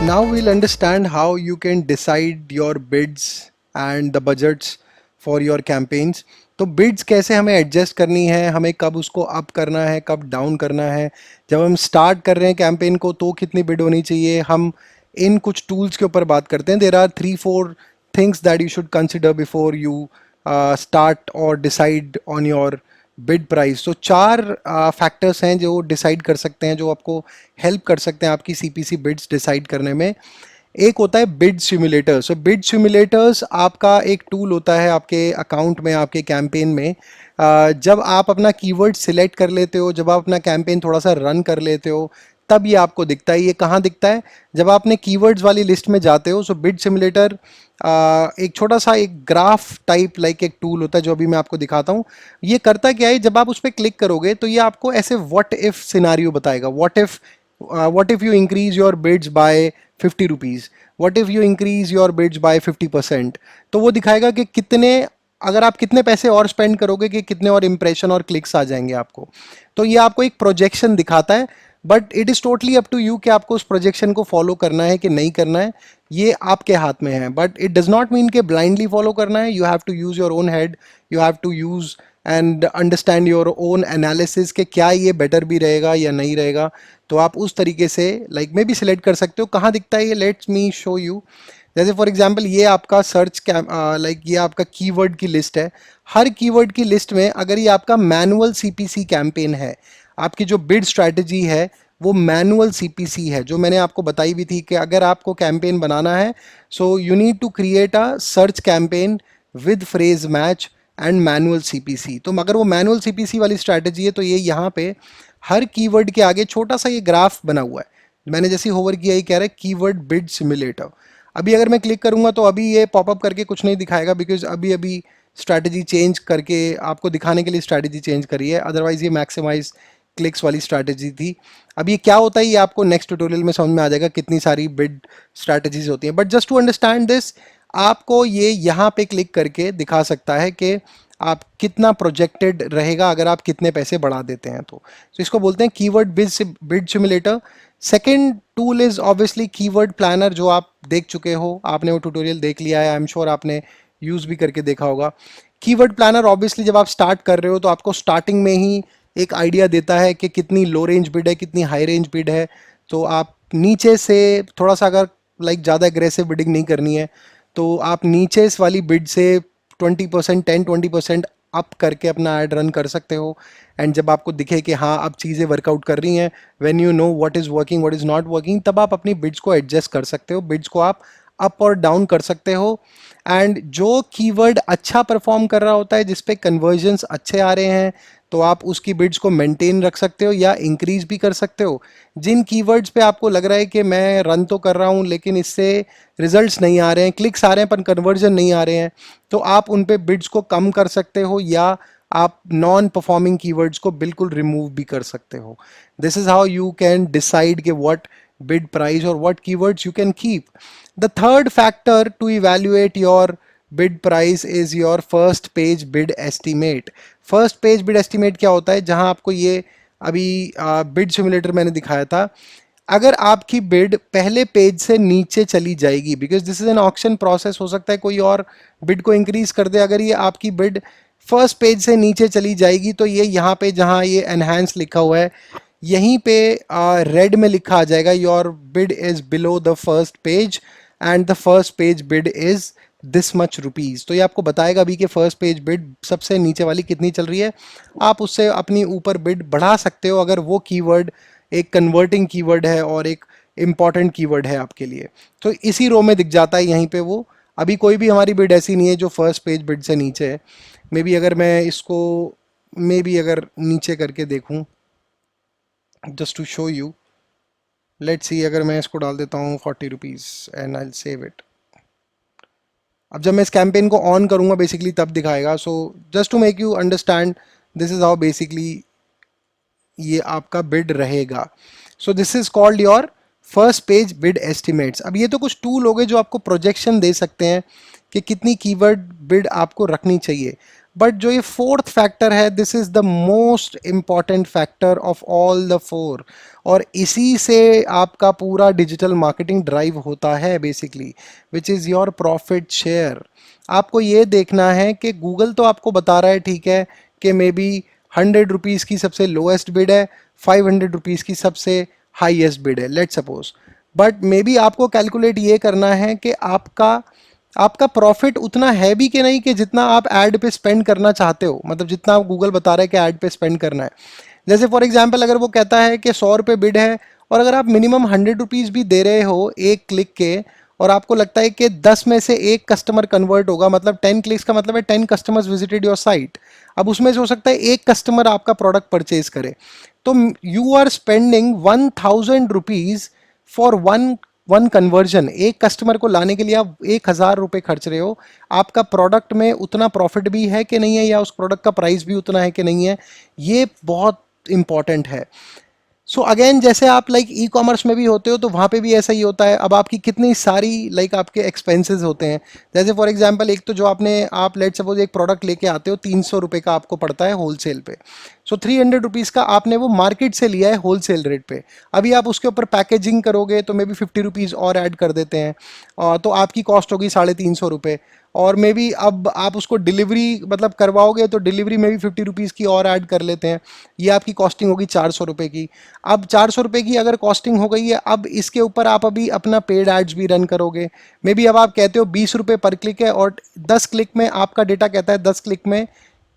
Now we'll understand how you can decide your bids and the budgets for your campaigns. तो bids कैसे हमें adjust करनी है, हमें कब उसको अप करना है, कब डाउन करना है, जब हम स्टार्ट कर रहे हैं कैंपेन को तो कितनी बिड होनी चाहिए, हम इन कुछ टूल्स के ऊपर बात करते हैं. There are 3-4 things that you should consider before you start और decide on your bid price. तो चार फैक्टर्स हैं जो डिसाइड कर सकते हैं, जो आपको हेल्प कर सकते हैं आपकी सीपीसी बिड्स डिसाइड करने में. एक होता है बिड सिमुलेटर. सो बिड सिमुलेटर्स आपका एक टूल होता है आपके अकाउंट में, आपके कैंपेन में. जब आप अपना कीवर्ड सिलेक्ट कर लेते हो, जब आप अपना कैंपेन थोड़ा सा रन कर लेते हो, तब ये आपको दिखता है. ये कहाँ दिखता है? जब आप अपने कीवर्ड्स वाली लिस्ट में जाते हो. सो बिड सिमुलेटर एक छोटा सा एक ग्राफ टाइप लाइक एक टूल होता है जो अभी मैं आपको दिखाता हूँ. ये करता क्या है, जब आप उस पर क्लिक करोगे तो ये आपको ऐसे व्हाट इफ सिनारियो बताएगा. What if you increase your bids by 50 rupees, what if you increase your bids by 50%. तो वो दिखाएगा कि कितने, अगर आप कितने पैसे और स्पेंड करोगे कि कितने और इंप्रेशन और क्लिक्स आ जाएंगे आपको. तो ये आपको एक प्रोजेक्शन दिखाता है, but it is totally up to you कि आपको उस प्रोजेक्शन को फॉलो करना है कि नहीं करना है. ये आपके हाथ में है, but it does not mean कि ब्लाइंडली फॉलो करना है. You have to use your own head, you have to use and understand your own analysis कि क्या ये बेटर भी रहेगा या नहीं रहेगा. तो आप उस तरीके से लाइक में भी सिलेक्ट कर सकते हो. कहाँ दिखता है ये? Let's me show you. जैसे फॉर एग्जांपल ये आपका सर्च लाइक ये आपका कीवर्ड की लिस्ट है. हर कीवर्ड की लिस्ट में अगर ये आपका मैनुअल सीपीसी कैंपेन है, आपकी जो बिड स्ट्रैटेजी है वो मैनुअल सीपीसी है, जो मैंने आपको बताई भी थी कि अगर आपको कैंपेन बनाना है so you need to create a search campaign with phrase match and manual CPC. तो अगर वो मैनुअल सीपीसी वाली स्ट्रैटेजी है तो ये यहाँ पे हर कीवर्ड के आगे छोटा सा ये ग्राफ बना हुआ है. मैंने जैसे होवर किया, ये कह रहा है कीवर्ड बिड सिमुलेटर. अभी अगर मैं क्लिक करूंगा तो अभी ये पॉपअप करके कुछ नहीं दिखाएगा, बिकॉज अभी अभी स्ट्रैटेजी चेंज करके आपको दिखाने के लिए स्ट्रैटेजी चेंज करी है. अदरवाइज ये मैक्सिमाइज क्लिक्स वाली स्ट्रैटेजी थी. अब ये क्या होता है ये आपको नेक्स्ट ट्यूटोरियल में समझ में आ जाएगा कितनी सारी बिड स्ट्रैटेजीज होती हैं. But just to understand this, आपको ये यहाँ पे क्लिक करके दिखा सकता है कि आप कितना प्रोजेक्टेड रहेगा अगर आप कितने पैसे बढ़ा देते हैं. तो इसको बोलते हैं keyword bid simulator. Second tool is obviously keyword planner, जो आप देख चुके हो, आपने वो ट्यूटोरियल देख लिया है. आई एम श्योर आपने यूज़ भी करके देखा होगा. कीवर्ड प्लानर ऑब्वियसली जब आप स्टार्ट कर रहे हो तो आपको स्टार्टिंग में ही एक आइडिया देता है कि कितनी लो रेंज बिड है, कितनी हाई रेंज बिड है. तो आप नीचे से थोड़ा सा, अगर लाइक ज़्यादा एग्रेसिव बिडिंग नहीं करनी है तो आप नीचे इस वाली बिड से 20%, 10-20% अप करके अपना ऐड रन कर सकते हो. एंड जब आपको दिखे कि हाँ अब चीज़ें वर्कआउट कर रही हैं, when you know what is working what is not working, तब आप अपनी बिड्स को एडजस्ट कर सकते हो, बिड्स को आप अप और डाउन कर सकते हो. एंड जो कीवर्ड अच्छा परफॉर्म कर रहा होता है, जिस पे कन्वर्जन्स अच्छे आ रहे हैं, तो आप उसकी बिड्स को मेंटेन रख सकते हो या इंक्रीज भी कर सकते हो. जिन कीवर्ड्स पे आपको लग रहा है कि मैं रन तो कर रहा हूँ लेकिन इससे रिजल्ट्स नहीं आ रहे हैं, क्लिक्स आ रहे हैं पर कन्वर्जन नहीं आ रहे हैं, तो आप उन पे बिड्स को कम कर सकते हो या आप नॉन परफॉर्मिंग कीवर्ड्स को बिल्कुल रिमूव भी कर सकते हो. This is how you can decide कि what bid price or what keywords you can keep. The third factor to evaluate your bid price is your first page bid estimate. First page bid estimate क्या होता है? जहां आपको ये अभी bid simulator मैंने दिखाया था, अगर आपकी बिड पहले पेज से नीचे चली जाएगी, because this is an auction process, हो सकता है कोई और बिड को इंक्रीज कर दे, अगर ये आपकी बिड फर्स्ट पेज से नीचे चली जाएगी तो ये यहाँ पे जहाँ ये एनहांस लिखा हुआ है यहीं पे रेड में लिखा आ जाएगा your bid is below the first page and the first page bid is this much rupees. तो ये आपको बताएगा अभी कि फर्स्ट पेज बिड सबसे नीचे वाली कितनी चल रही है. आप उससे अपनी ऊपर बिड बढ़ा सकते हो अगर वो कीवर्ड एक कन्वर्टिंग कीवर्ड है और एक इम्पॉर्टेंट कीवर्ड है आपके लिए. तो इसी रो में दिख जाता है यहीं पे वो. अभी कोई भी हमारी बिड ऐसी नहीं है जो फर्स्ट पेज बिड से नीचे है. मे बी अगर मैं इसको अगर नीचे करके देखूं, just to show you, let's see, अगर मैं इसको डाल देता हूँ 40 rupees and I save it. अब जब मैं इस कैंपेन को ऑन करूँगा बेसिकली तब दिखाएगा. So just to make you understand, this is how basically ये आपका बिड रहेगा. So this is called your first page bid estimates. अब ये तो कुछ टूल हो गए जो आपको प्रोजेक्शन दे सकते हैं कि कितनी कीवर्ड बिड आपको रखनी चाहिए. बट जो ये फोर्थ फैक्टर है, this is the most important factor of all the four, और इसी से आपका पूरा डिजिटल मार्केटिंग ड्राइव होता है basically, which is your profit share. आपको ये देखना है कि गूगल तो आपको बता रहा है, ठीक है, कि मे बी 100 रुपीज़ की सबसे लोएस्ट बिड है, 500 रुपीज़ की सबसे हाईएस्ट बिड है, let suppose. But may be आपको कैलकुलेट ये करना है कि आपका आपका प्रॉफिट उतना है भी कि नहीं, कि जितना आप ऐड पे स्पेंड करना चाहते हो, मतलब जितना आप गूगल बता रहा है कि ऐड पे स्पेंड करना है। जैसे फॉर एग्जांपल अगर वो कहता है कि 100 रुपये बिड है, और अगर आप मिनिमम 100 रुपीज़ भी दे रहे हो एक क्लिक के, और आपको लगता है कि 10 में से एक कस्टमर कन्वर्ट होगा, मतलब 10 क्लिक्स का मतलब है 10 कस्टमर्स विजिटेड योर साइट। अब उसमें से हो सकता है एक कस्टमर आपका प्रोडक्ट परचेज करे, तो you are spending 1000 rupees for one one conversion. एक कस्टमर को लाने के लिए आप 1000 रुपये खर्च रहे हो। आपका प्रोडक्ट में उतना प्रॉफिट भी है कि नहीं है, या उस प्रोडक्ट का प्राइस भी उतना है कि नहीं है, ये बहुत इंपॉर्टेंट है। सो अगेन, जैसे आप लाइक ई कॉमर्स में भी होते हो, तो वहाँ पे भी ऐसा ही होता है। अब आपकी कितनी सारी लाइक आपके एक्सपेंसेस होते हैं। जैसे फॉर एग्जांपल, एक तो जो आप लेट सपोज एक प्रोडक्ट लेके आते हो, 300 रुपये का आपको पड़ता है होलसेल पे। सो 300 रुपीज़ का आपने वो मार्केट से लिया है होलसेल रेट पे। अभी आप उसके ऊपर पैकेजिंग करोगे तो मे बी 50 रुपीज़ और ऐड कर देते हैं, तो आपकी कॉस्ट होगी 350 रुपये। और मे बी अब आप उसको डिलीवरी मतलब करवाओगे तो डिलीवरी में भी 50 रुपीज़ की और ऐड कर लेते हैं, ये आपकी कॉस्टिंग होगी 400 रुपये की। अब 400 रुपये की अगर कॉस्टिंग हो गई है, अब इसके ऊपर आप अभी अपना पेड एड्स भी रन करोगे। मे बी अब आप कहते हो 20 रुपये पर क्लिक है, और 10 क्लिक में आपका डेटा कहता है 10 क्लिक में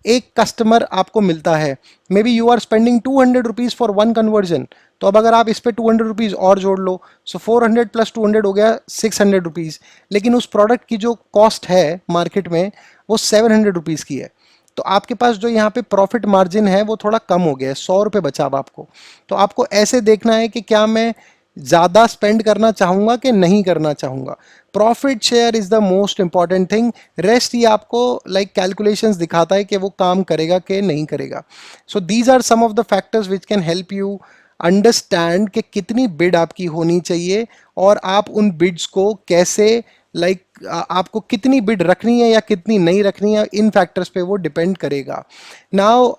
एक कस्टमर आपको मिलता है। Maybe you are spending 200 rupees for one conversion. तो अब अगर आप इस पर 200 रुपीज़ और जोड़ लो, सो 400 प्लस 200 हो गया 600 रुपीज़। लेकिन उस प्रोडक्ट की जो कॉस्ट है मार्केट में, वो 700 रुपीज़ की है। तो आपके पास जो यहाँ पे प्रॉफिट मार्जिन है वो थोड़ा कम हो गया है, 100 रुपये बचा अब आपको। तो आपको ऐसे देखना है कि क्या मैं ज़्यादा स्पेंड करना चाहूँगा कि नहीं करना चाहूँगा। Profit share is the most important thing. Rest ये आपको लाइक कैलकुलेशंस दिखाता है कि वो काम करेगा कि नहीं करेगा। So these are some of the factors which can help you understand कि कितनी बिड आपकी होनी चाहिए, और आप उन बिड्स को कैसे आपको कितनी बिड रखनी है या कितनी नहीं रखनी है, इन फैक्टर्स पे वो डिपेंड करेगा। नाउ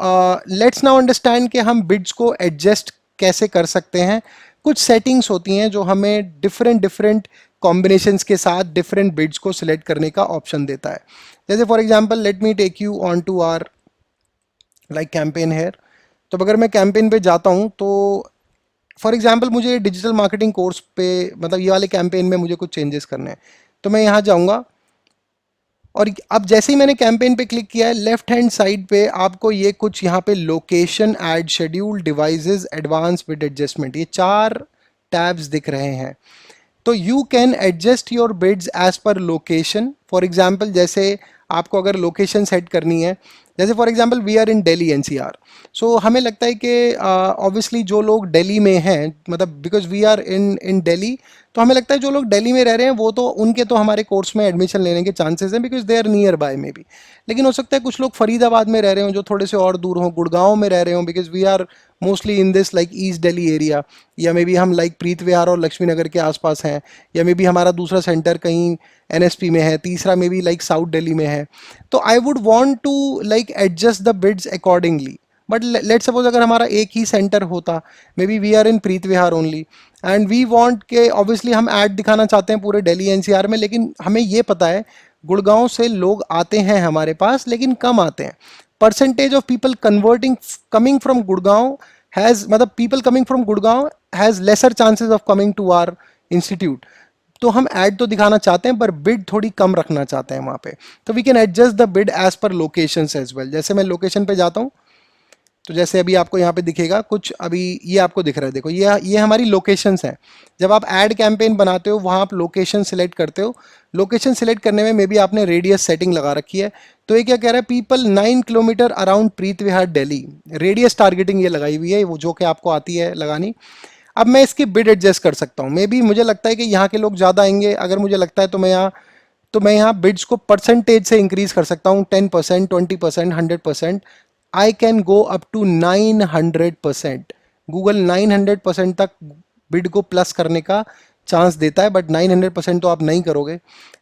लेट्स नाउ अंडरस्टैंड कि हम बिड्स को एडजस्ट कैसे कर सकते हैं। कुछ सेटिंग्स होती हैं जो हमें डिफरेंट डिफरेंट कॉम्बिनेशंस के साथ डिफरेंट बिड्स को सिलेक्ट करने का ऑप्शन देता है। जैसे for example, let me take you on to our like campaign here. तो अगर मैं कैंपेन पे जाता हूँ, तो फॉर एग्जांपल मुझे डिजिटल मार्केटिंग कोर्स पे मतलब ये वाले कैंपेन में मुझे कुछ चेंजेस करने हैं, तो मैं यहाँ जाऊँगा, और अब जैसे ही मैंने कैंपेन पे क्लिक किया है, लेफ्ट हैंड साइड पे आपको ये कुछ यहाँ पे location, ad schedule, devices, advance, bid adjustment, ये 4 टैब्स दिख रहे हैं। तो you can adjust your bids as per location. For example, जैसे आपको अगर लोकेशन सेट करनी है, जैसे for example we are in Delhi NCR. So हमें लगता है कि ऑब्वियसली जो लोग दिल्ली में हैं, मतलब बिकॉज वी आर इन इन दिल्ली, तो हमें लगता है जो लोग दिल्ली में रह रहे हैं वो तो उनके तो हमारे कोर्स में एडमिशन लेने के चांसेस हैं, because they are nearby maybe. लेकिन हो सकता है कुछ लोग फरीदाबाद में रह रहे हों जो थोड़े से और दूर हों, गुड़गांव में रह रहे हों, because we are mostly in this like east Delhi area, या मे बी हम लाइक प्रीत विहार और लक्ष्मी नगर के आसपास हैं, या मे बी हमारा दूसरा सेंटर कहीं एनएसपी में है, तीसरा maybe like south Delhi में है। तो I would want to like adjust the bids accordingly. But let suppose अगर हमारा एक ही सेंटर होता, maybe we are in Preet Vihar only, and we want के ऑब्वियसली हम ऐड दिखाना चाहते हैं पूरे दिल्ली एनसीआर में, लेकिन हमें ये पता है गुड़गांव से लोग आते हैं हमारे पास, लेकिन कम आते हैं। Percentage of people converting coming from Gurgaon has, मतलब people coming from Gurgaon has lesser chances of coming to our institute. तो हम ऐड तो दिखाना चाहते हैं पर बिड थोड़ी कम रखना चाहते हैं वहाँ पे। तो we can adjust the bid as per locations as well. जैसे मैं लोकेशन पे जाता हूँ, तो जैसे अभी आपको यहाँ पे दिखेगा कुछ, अभी ये आपको दिख रहा है, देखो ये हमारी लोकेशंस हैं। जब आप ऐड कैंपेन बनाते हो वहाँ आप लोकेशन सिलेक्ट करते हो। लोकेशन सिलेक्ट करने में मे बी आपने रेडियस सेटिंग लगा रखी है। तो ये क्या कह रहा है, पीपल 9 किलोमीटर अराउंड प्रीत विहार दिल्ली, रेडियस टारगेटिंग ये लगाई हुई है, वो जो कि आपको आती है लगानी। अब मैं इसकी बिड एडजस्ट कर सकता हूँ। मे बी मुझे लगता है कि यहाँ के लोग ज़्यादा आएंगे, अगर मुझे लगता है तो मैं यहाँ बिड्स को परसेंटेज से इंक्रीज कर सकता हूँ, 10%, 20%, 100%। I can go up to 900%। Google 900% तक बिड को प्लस करने का चांस देता है, बट 900% तो आप नहीं करोगे।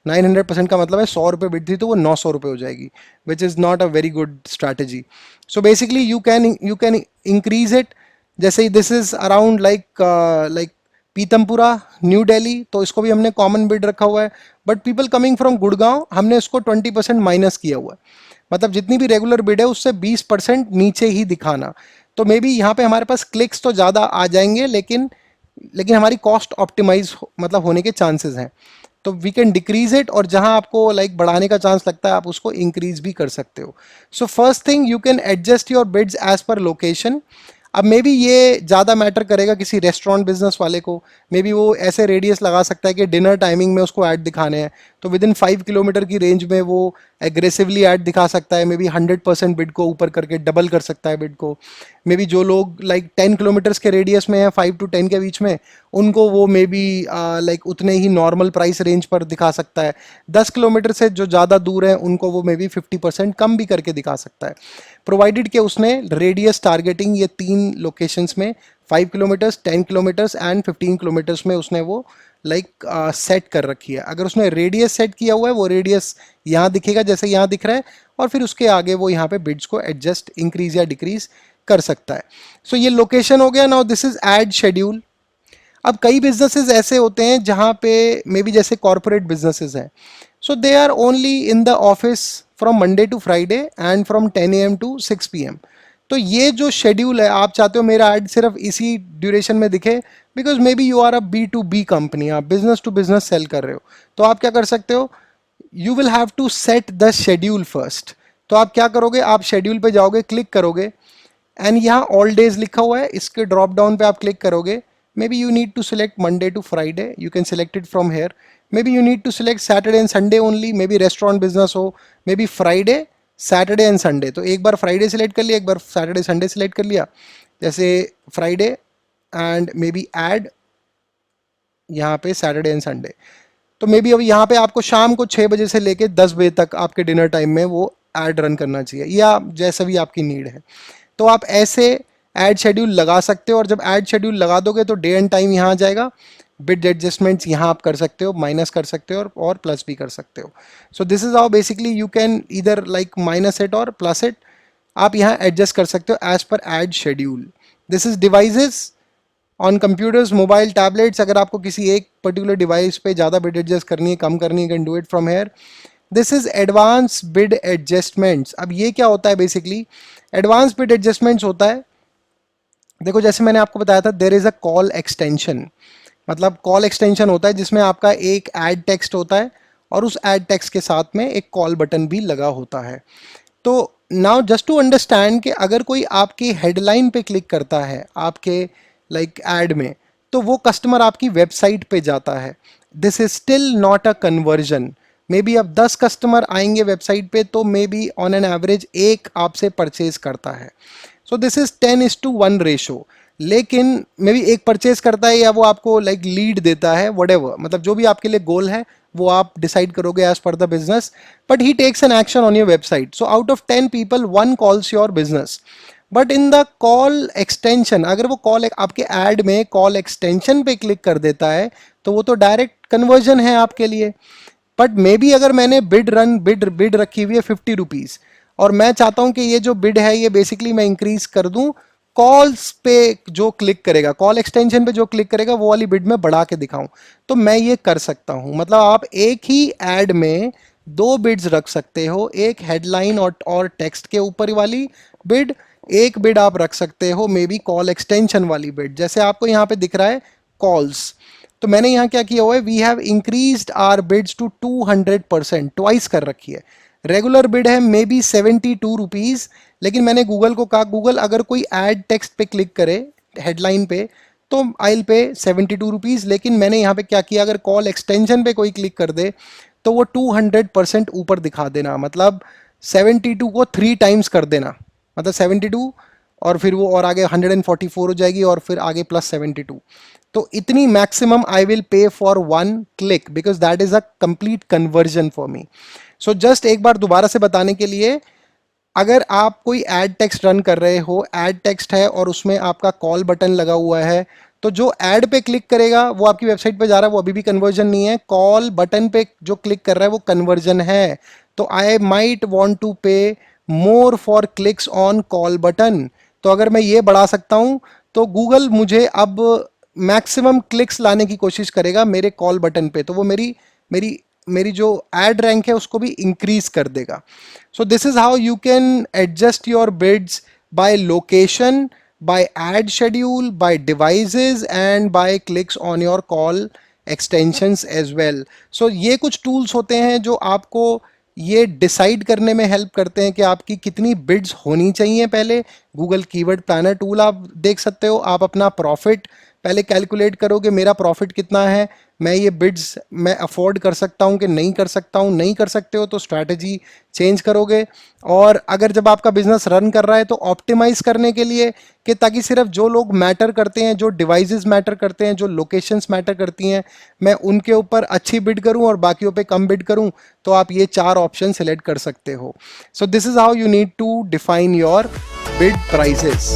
900% का मतलब है 100 रुपये बिड थी तो वो 900 रुपये हो जाएगी, which is not a very good strategy. So basically you can increase it. जैसे this is around like Pitampura, new Delhi, तो इसको भी हमने कॉमन बिड रखा हुआ है। But people coming from Gurgaon, हमने इसको 20% माइनस किया हुआ है। मतलब जितनी भी रेगुलर बिड है उससे 20% नीचे ही दिखाना। तो मे बी यहाँ पे हमारे पास क्लिक्स तो ज़्यादा आ जाएंगे, लेकिन हमारी कॉस्ट ऑप्टिमाइज मतलब होने के चांसेस हैं। तो वी कैन डिक्रीज इट, और जहां आपको लाइक बढ़ाने का चांस लगता है आप उसको इंक्रीज भी कर सकते हो। So first thing, you can adjust your bids as per location. अब मे बी ये ज़्यादा मैटर करेगा किसी रेस्टोरेंट बिजनेस वाले को। मे बी वो ऐसे रेडियस लगा सकता है कि डिनर टाइमिंग में उसको ऐड दिखाने हैं, तो विद इन 5 किलोमीटर की रेंज में वो एग्रेसिवली ऐड दिखा सकता है। मे बी 100% बिड को ऊपर करके डबल कर सकता है बिड को। मे बी जो लोग लाइक 10 किलोमीटर्स के रेडियस में है, 5 to 10 के बीच में, उनको वो मे बी लाइक उतने ही नॉर्मल प्राइस रेंज पर दिखा सकता है। 10 किलोमीटर से जो ज़्यादा दूर है उनको वो मे बी 50% कम भी करके दिखा सकता है, प्रोवाइडेड कि उसने रेडियस टारगेटिंग ये 3 लोकेशंस में, 5 किलोमीटर्स, 10 किलोमीटर्स एंड 15 किलोमीटर्स में उसने वो लाइक सेट कर रखी है। अगर उसने रेडियस सेट किया हुआ है, वो रेडियस यहाँ दिखेगा जैसे यहाँ दिख रहा है, और फिर उसके आगे वो यहाँ पे बिड्स को एडजस्ट इंक्रीज या डिक्रीज कर सकता है। सो ये लोकेशन हो गया। Now this is ad schedule. अब कई बिजनेसेस ऐसे होते हैं जहाँ पे मे बी जैसे कॉरपोरेट बिजनेसेस हैं, so they are only in the office from Monday to Friday and from 10 AM to 6 PM। तो ये जो शेड्यूल है, आप चाहते हो मेरा ऐड सिर्फ इसी ड्यूरेशन में दिखे, because maybe you are a B2B company, आप बिजनेस टू बिजनेस सेल कर रहे हो। तो आप क्या कर सकते हो, you will have to set the schedule first. तो आप क्या करोगे, आप शेड्यूल पे जाओगे, क्लिक करोगे, एंड यहाँ ऑल डेज लिखा हुआ है, इसके ड्रॉप डाउन पे आप क्लिक करोगे। Maybe you need to select Monday to Friday, you can select it from here. Maybe you need to select Saturday and Sunday only, maybe restaurant business हो, maybe Friday, Saturday and Sunday. तो एक बार Friday select कर लिया, एक बार Saturday Sunday select कर लिया, जैसे Friday, and maybe ad यहाँ पे सैटरडे एंड संडे। तो मे बी अब यहाँ पे आपको शाम को 6 बजे से लेके 10 बजे तक आपके डिनर टाइम में वो ऐड रन करना चाहिए, या जैसा भी आपकी नीड है। तो आप ऐसे ऐड शेड्यूल लगा सकते हो, और जब ऐड शेड्यूल लगा दोगे तो डे एंड टाइम यहाँ आ जाएगा। बिड एडजस्टमेंट्स यहाँ आप कर सकते हो, माइनस कर सकते हो और प्लस भी कर सकते हो। So this is how basically you can either like minus it और प्लस इट। आप यहाँ एडजस्ट कर सकते हो as per ad schedule. This is devices on computers, mobile, tablets. अगर आपको किसी एक पर्टिकुलर डिवाइस पे ज़्यादा बिड एडजस्ट करनी है, कम करनी है, can do it from hair. This is advance bid adjustments. अब ये क्या होता है, बेसिकली एडवांस बिड एडजस्टमेंट्स होता है, देखो जैसे मैंने आपको बताया था, there is a call extension. मतलब कॉल एक्सटेंशन होता है जिसमें आपका एक ऐड टेक्स्ट होता है, और उस ऐड टेक्स्ट के साथ में एक कॉल बटन भी लगा होता है। तो नाउ जस्ट टू अंडरस्टैंड कि अगर कोई आपकी हेडलाइन पे क्लिक करता है आपके लाइक ऐड में, तो वो कस्टमर आपकी वेबसाइट पे जाता है। This is still not a conversion. May be अब 10 कस्टमर आएंगे वेबसाइट पे, तो may be on an average एक आपसे परचेज करता है। सो दिस इज 10:1 रेशो। लेकिन मे बी एक परचेज करता है, या वो आपको लाइक लीड देता है, वटेवर, मतलब जो भी आपके लिए गोल है वो आप डिसाइड करोगे as per the business, but he takes an action on your website. So out of 10 people 1 calls your business. But in the call extension, अगर वो कॉल आपके ऐड में कॉल एक्सटेंशन पे क्लिक कर देता है, तो वो तो डायरेक्ट कन्वर्जन है आपके लिए। बट मे बी अगर मैंने बिड रखी हुई है 50 रुपीज़, और मैं चाहता हूं कि ये जो बिड है ये बेसिकली मैं इंक्रीज कर दूं, कॉल्स पे जो क्लिक करेगा, कॉल एक्सटेंशन पे जो क्लिक करेगा, वो वाली बिड में बढ़ा के दिखाऊं, तो मैं ये कर सकता हूं। मतलब आप एक ही एड में 2 बिड्स रख सकते हो, एक हेडलाइन और टेक्स्ट के ऊपर वाली बिड, एक बिड आप रख सकते हो मे बी कॉल एक्सटेंशन वाली बिड, जैसे आपको यहाँ पे दिख रहा है कॉल्स। तो मैंने यहाँ क्या किया हुआ है, we have increased our bids to 200%, twice कर रखी है। रेगुलर बिड है मे बी 72 रुपीज़, लेकिन मैंने गूगल को कहा, गूगल अगर कोई ऐड टेक्स्ट पे क्लिक करे हेडलाइन पे, तो आई विल पे 72 रुपीज़। लेकिन मैंने यहाँ पे क्या किया, अगर कॉल एक्सटेंशन पे कोई क्लिक कर दे तो वो 200% ऊपर दिखा देना, मतलब 72 को 3 टाइम्स कर देना, मतलब 72, और फिर वो और आगे 144 हो जाएगी, और फिर आगे +72। तो इतनी maximum I will pay for 1 click, because that is a complete conversion for me. So just एक बार दोबारा से बताने के लिए, अगर आप कोई ऐड टेक्स्ट रन कर रहे हो, ऐड टेक्स्ट है और उसमें आपका कॉल बटन लगा हुआ है, तो जो ऐड पे क्लिक करेगा वो आपकी वेबसाइट पे जा रहा है, वो अभी भी कन्वर्जन नहीं है। कॉल बटन पे जो क्लिक कर रहा है वो कन्वर्जन है। तो आई माइट वांट टू पे more for clicks on call button. तो अगर मैं ये बढ़ा सकता हूं तो गूगल मुझे अब मैक्सिमम क्लिक्स लाने की कोशिश करेगा मेरे कॉल बटन पे, तो वो मेरी मेरी मेरी जो एड रैंक है उसको भी इंक्रीज कर देगा। So this is how you can adjust your bids by location, by ad schedule, by devices and by clicks on your call extensions as well. So ये कुछ tools होते हैं जो आपको ये डिसाइड करने में हेल्प करते हैं कि आपकी कितनी बिड्स होनी चाहिए। पहले गूगल कीवर्ड प्लानर टूल आप देख सकते हो, आप अपना प्रॉफिट पहले कैलकुलेट करोगे, मेरा प्रॉफिट कितना है, मैं ये बिड्स मैं अफोर्ड कर सकता हूँ कि नहीं कर सकता हूँ। नहीं कर सकते हो तो स्ट्रैटेजी चेंज करोगे। और अगर जब आपका बिजनेस रन कर रहा है तो ऑप्टिमाइज करने के लिए कि ताकि सिर्फ जो लोग मैटर करते हैं, जो डिवाइसेस मैटर करते हैं, जो लोकेशंस मैटर करती हैं, मैं उनके ऊपर अच्छी बिड करूं और बाकियों पे कम बिड करूं, तो आप ये 4 ऑप्शन सेलेक्ट कर सकते हो। So this is how you need to define your bid prices.